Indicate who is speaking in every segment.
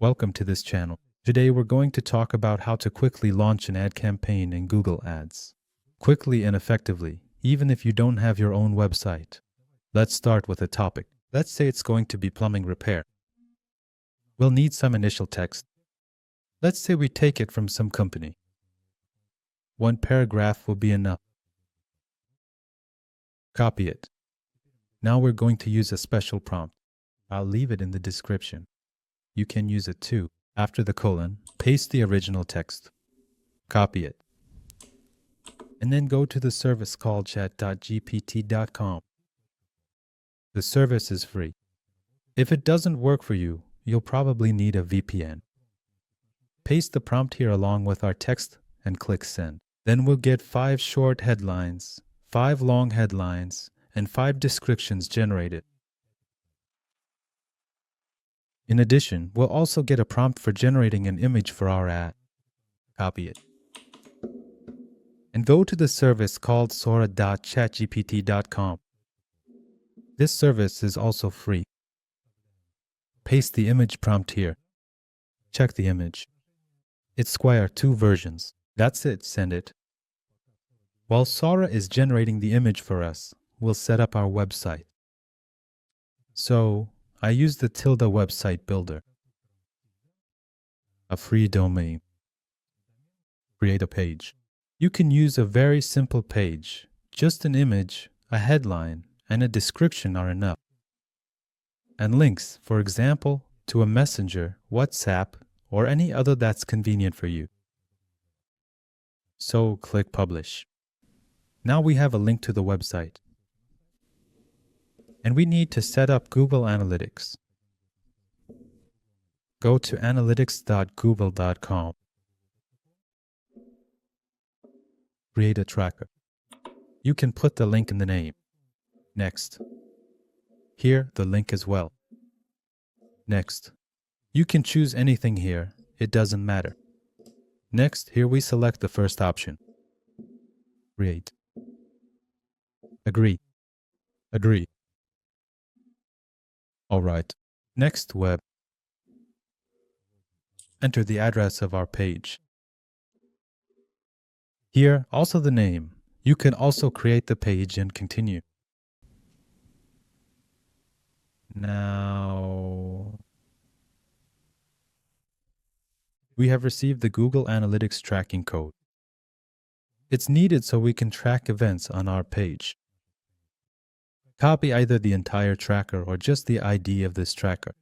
Speaker 1: Welcome to this channel. Today we're going to talk about how to quickly launch an ad campaign in Google Ads. Quickly and effectively, even if you don't have your own website. Let's start with a topic. Let's say it's going to be plumbing repair. We'll need some initial text. Let's say we take it from some company. One paragraph will be enough. Copy it. Now we're going to use a special prompt. I'll leave it in the description. You can use it too. After the colon, paste the original text. Copy it. And then go to the service called chat.gpt.com. The service is free. If it doesn't work for you, you'll probably need a VPN. Paste the prompt here along with our text and click send. Then we'll get 5 short headlines, 5 long headlines, and 5 descriptions generated. In addition, we'll also get a prompt for generating an image for our ad. Copy it. And go to the service called sora.chatgpt.com. This service is also free. Paste the image prompt here. Check the image. It's square 2 versions. That's it, send it. While Sora is generating the image for us, we'll set up our website. So, I use the Tilde website builder. A free domain. Create a page. You can use a very simple page. Just an image, a headline, and a description are enough. And links, for example, to a messenger, WhatsApp, or any other that's convenient for you. So click Publish. Now we have a link to the website. And we need to set up Google Analytics. Go to analytics.google.com. Create a tracker. You can put the link in the name. Next. Here, the link as well. Next. You can choose anything here. It doesn't matter. Next, here we select the first option. Create. Agree. Agree. All right. Next, web. Enter the address of our page. Here, also the name. You can also create the page and continue. Now, we have received the Google Analytics tracking code. It's needed so we can track events on our page. Copy either the entire tracker or just the ID of this tracker.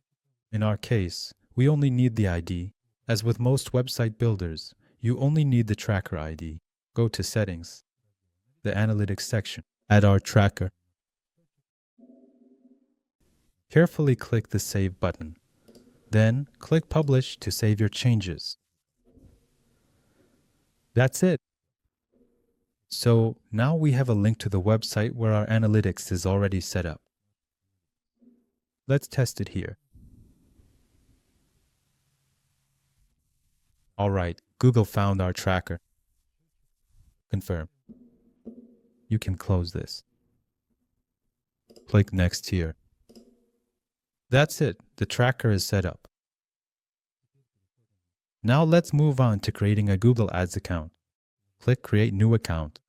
Speaker 1: In our case, we only need the ID. As with most website builders, you only need the tracker ID. Go to Settings, the Analytics section. Add our tracker. Carefully click the Save button. Then click Publish to save your changes. That's it. So now we have a link to the website where our analytics is already set up. Let's test it here. All right, Google found our tracker. Confirm. You can close this. Click Next here. That's it. The tracker is set up. Now let's move on to creating a Google Ads account. Click Create New Account.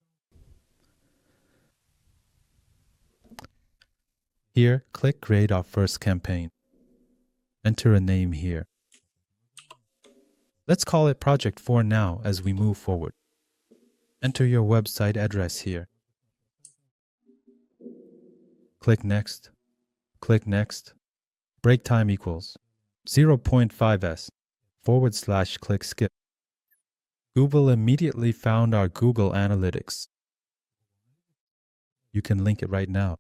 Speaker 1: Here, click Create our first campaign. Enter a name here. Let's call it Project 4 now as we move forward. Enter your website address here. Click Next. Click Next. Break time equals 0.5s/ click Skip. Google immediately found our Google Analytics. You can link it right now.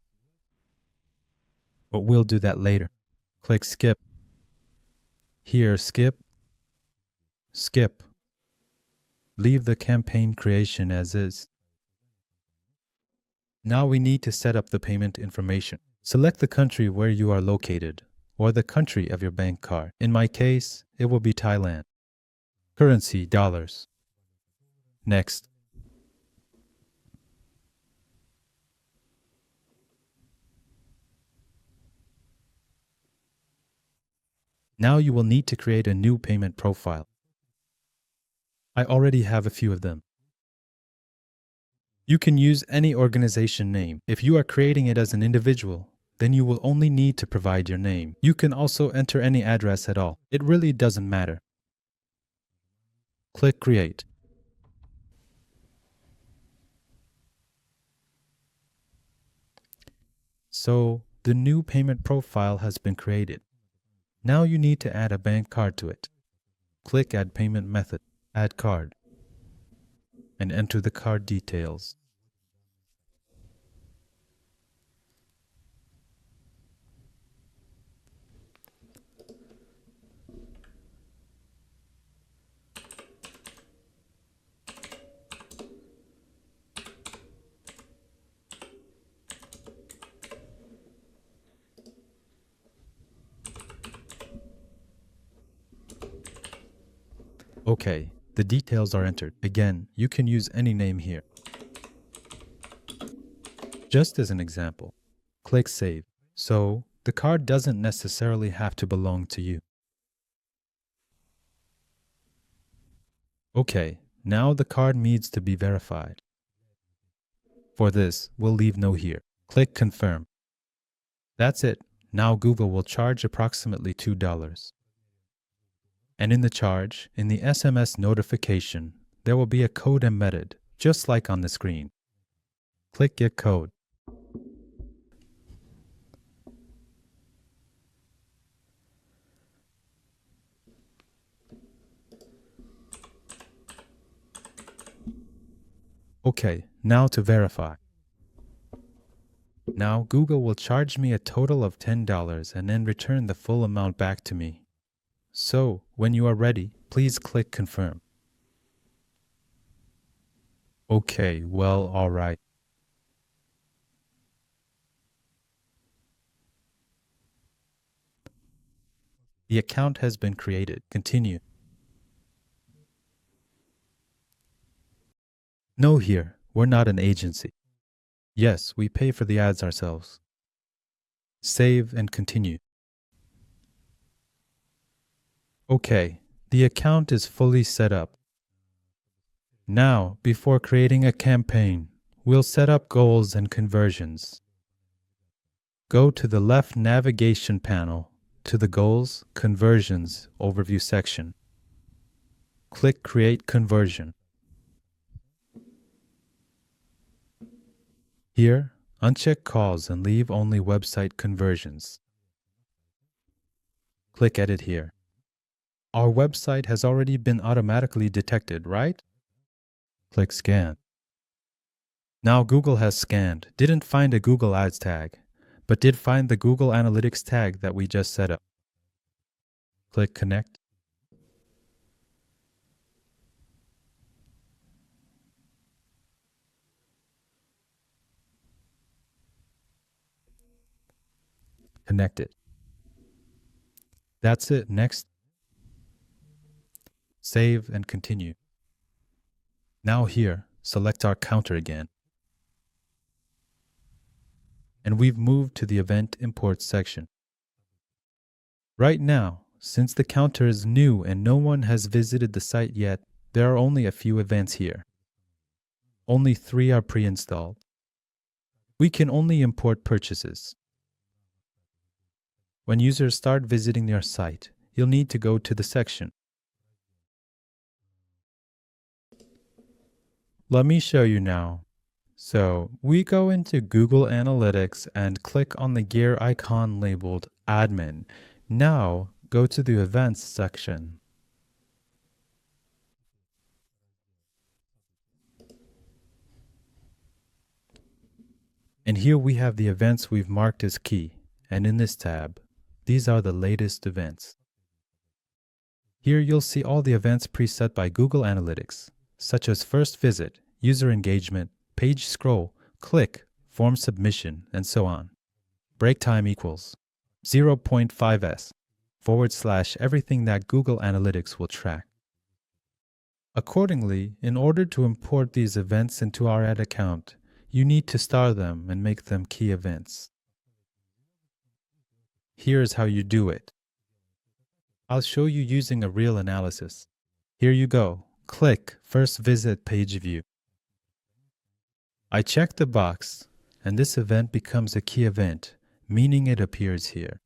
Speaker 1: But we'll do that later. Click Skip. Here, skip. Skip. Leave the campaign creation as is. Now we need to set up the payment information. Select the country where you are located, or the country of your bank card. In my case, it will be Thailand. Currency, dollars. Next. Now you will need to create a new payment profile. I already have a few of them. You can use any organization name. If you are creating it as an individual, then you will only need to provide your name. You can also enter any address at all. It really doesn't matter. Click Create. So, the new payment profile has been created. Now you need to add a bank card to it. Click Add Payment Method, Add Card, and enter the card details. Okay, the details are entered. Again, you can use any name here. Just as an example, click Save. So, the card doesn't necessarily have to belong to you. Okay, now the card needs to be verified. For this, we'll leave no here. Click Confirm. That's it. Now Google will charge approximately $2. And in the charge, in the SMS notification, there will be a code embedded, just like on the screen. Click Get Code. Okay, now to verify. Now Google will charge me a total of $10 and then return the full amount back to me. So, when you are ready, please click Confirm. Okay, well, all right. The account has been created. Continue. No here, we're not an agency. Yes, we pay for the ads ourselves. Save and continue. Okay, the account is fully set up. Now, before creating a campaign, we'll set up goals and conversions. Go to the left navigation panel to the Goals, Conversions Overview section. Click Create Conversion. Here, uncheck calls and leave only website conversions. Click Edit here. Our website has already been automatically detected, right? Click Scan. Now Google has scanned, didn't find a Google Ads tag, but did find the Google Analytics tag that we just set up. Click Connect. Connect it. That's it. Next. Save and continue. Now here, select our counter again. And we've moved to the Event Import section. Right now, since the counter is new and no one has visited the site yet, there are only a few events here. Only 3 are pre-installed. We can only import purchases. When users start visiting your site, you'll need to go to the section. Let me show you now. So we go into Google Analytics and click on the gear icon labeled Admin. Now go to the Events section. And here we have the events we've marked as key. And in this tab, these are the latest events. Here you'll see all the events preset by Google Analytics, such as first visit, user engagement, page scroll, click, form submission, and so on. Break time equals 0.5s / everything that Google Analytics will track. Accordingly, in order to import these events into our ad account, you need to star them and make them key events. Here's how you do it. I'll show you using a real analysis. Here you go. Click First Visit Page View. I check the box, and this event becomes a key event, meaning it appears here.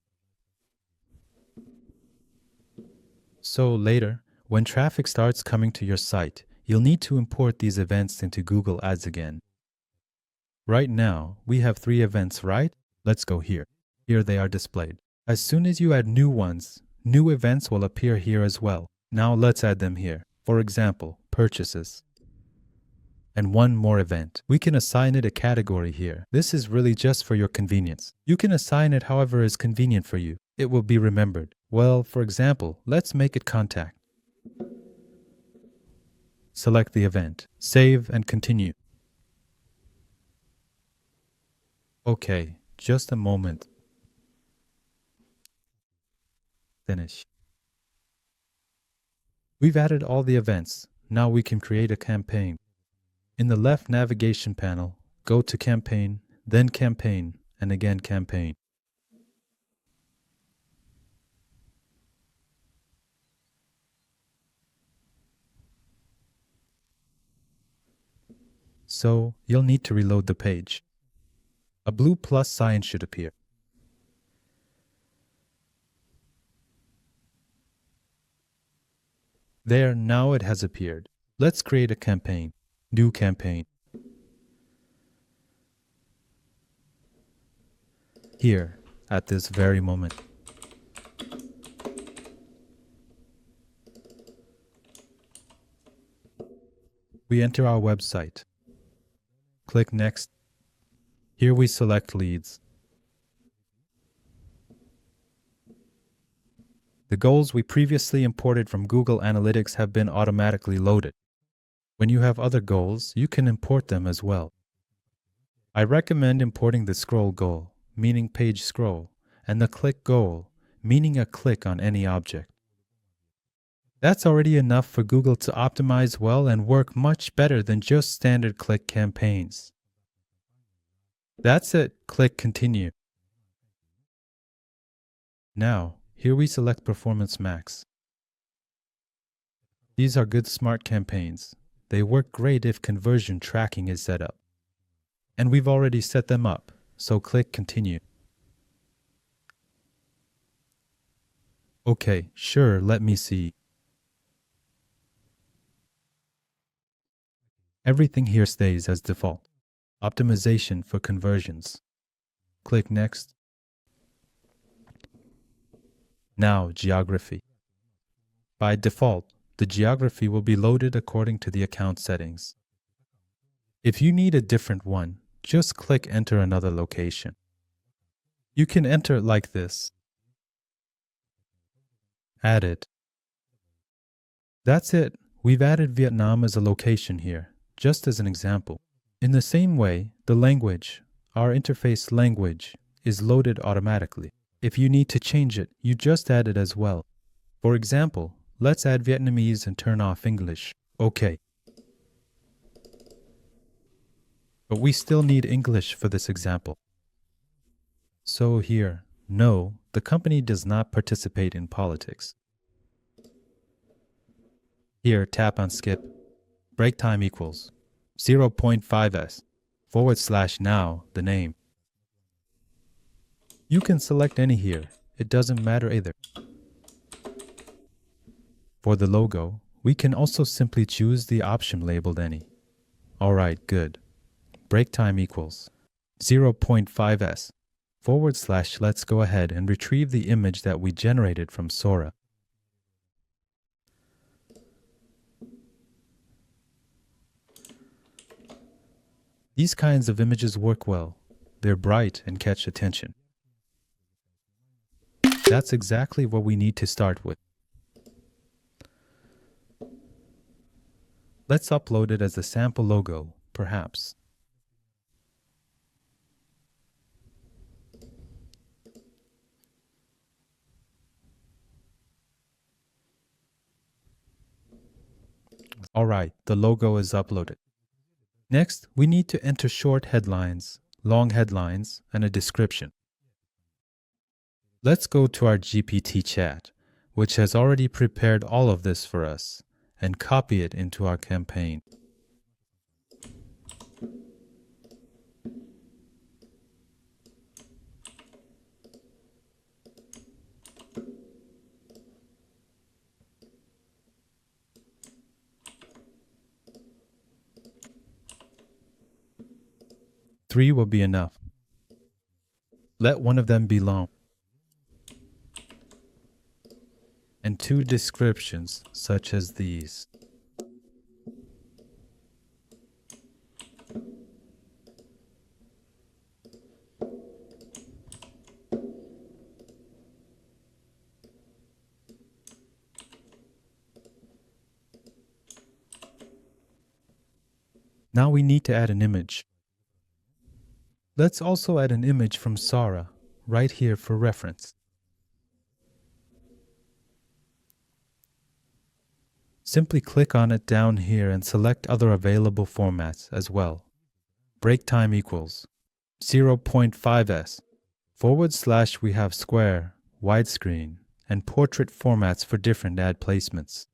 Speaker 1: So later, when traffic starts coming to your site, you'll need to import these events into Google Ads again. Right now, we have 3 events, right? Let's go here. Here they are displayed. As soon as you add new ones, new events will appear here as well. Now let's add them here. For example, purchases. And one more event. We can assign it a category here. This is really just for your convenience. You can assign it however is convenient for you. It will be remembered. Well, for example, let's make it contact. Select the event. Save and continue. Okay, just a moment. Finish. We've added all the events. Now we can create a campaign. In the left navigation panel, go to Campaign, then Campaign, and again Campaign. So, you'll need to reload the page. A blue plus sign should appear. There, now it has appeared. Let's create a campaign. New campaign. Here, at this very moment. We enter our website. Click Next. Here we select Leads. The goals we previously imported from Google Analytics have been automatically loaded. When you have other goals, you can import them as well. I recommend importing the scroll goal, meaning page scroll, and the click goal, meaning a click on any object. That's already enough for Google to optimize well and work much better than just standard click campaigns. That's it. Click Continue. Now, here we select Performance Max. These are good smart campaigns. They work great if conversion tracking is set up. And we've already set them up, so click Continue. Okay, sure, let me see. Everything here stays as default. Optimization for conversions. Click Next. Now, geography. By default, the geography will be loaded according to the account settings. If you need a different one, just click Enter another location. You can enter it like this. Add it. That's it. We've added Vietnam as a location here, just as an example. In the same way, the language, our interface language, is loaded automatically. If you need to change it, you just add it as well. For example, let's add Vietnamese and turn off English. Okay. But we still need English for this example. So here, no, the company does not participate in politics. Here, tap on Skip. Break time equals 0.5s / now, the name. You can select any here. It doesn't matter either. For the logo, we can also simply choose the option labeled any. Alright, good. Break time equals 0.5s / let's go ahead and retrieve the image that we generated from Sora. These kinds of images work well. They're bright and catch attention. That's exactly what we need to start with. Let's upload it as a sample logo, perhaps. Alright, the logo is uploaded. Next, we need to enter short headlines, long headlines, and a description. Let's go to our GPT chat. which has already prepared all of this for us, and copy it into our campaign. Three will be enough. Let one of them be long. And 2 descriptions such as these. Now we need to add an image. Let's also add an image from Sarah, right here for reference. Simply click on it down here and select other available formats as well. Break time equals 0.5s. / we have square, widescreen, and portrait formats for different ad placements.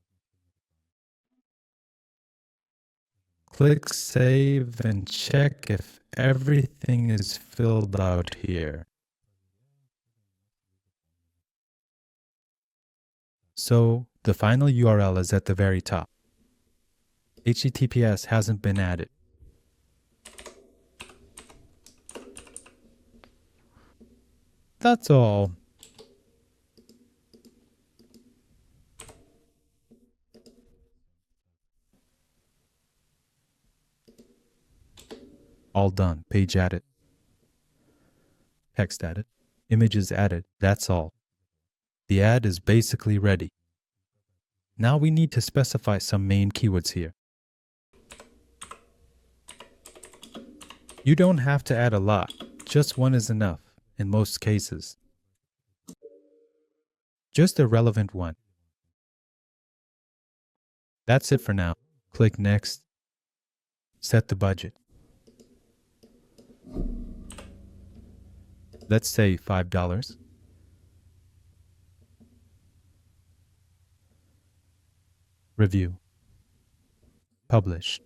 Speaker 1: Click Save and check if everything is filled out here. So, the final URL is at the very top. HTTPS hasn't been added. That's all. All done. Page added. Text added. Images added. That's all. The ad is basically ready. Now we need to specify some main keywords here. You don't have to add a lot. Just one is enough in most cases. Just a relevant one. That's it for now. Click Next. Set the budget. Let's say $5. Review. Publish.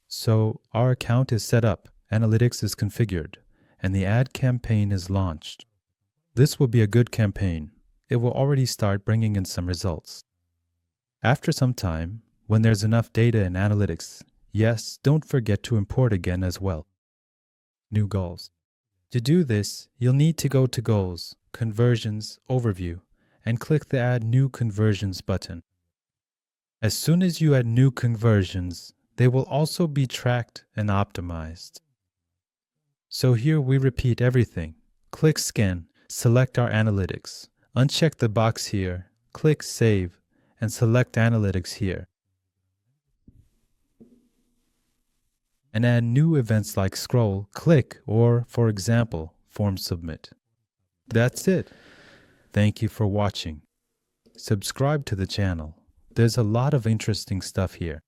Speaker 1: So our account is set up, analytics is configured, and the ad campaign is launched. This will be a good campaign. It will already start bringing in some results. After some time, when there's enough data in analytics, yes, don't forget to import again as well. New goals. To do this, you'll need to go to Goals, Conversions, Overview, and click the Add New Conversions button. As soon as you add new conversions, they will also be tracked and optimized. So here we repeat everything. Click Scan, select our analytics, uncheck the box here, click Save, and select Analytics here. And add new events like scroll, click, or, for example, form submit. That's it. Thank you for watching. Subscribe to the channel. There's a lot of interesting stuff here.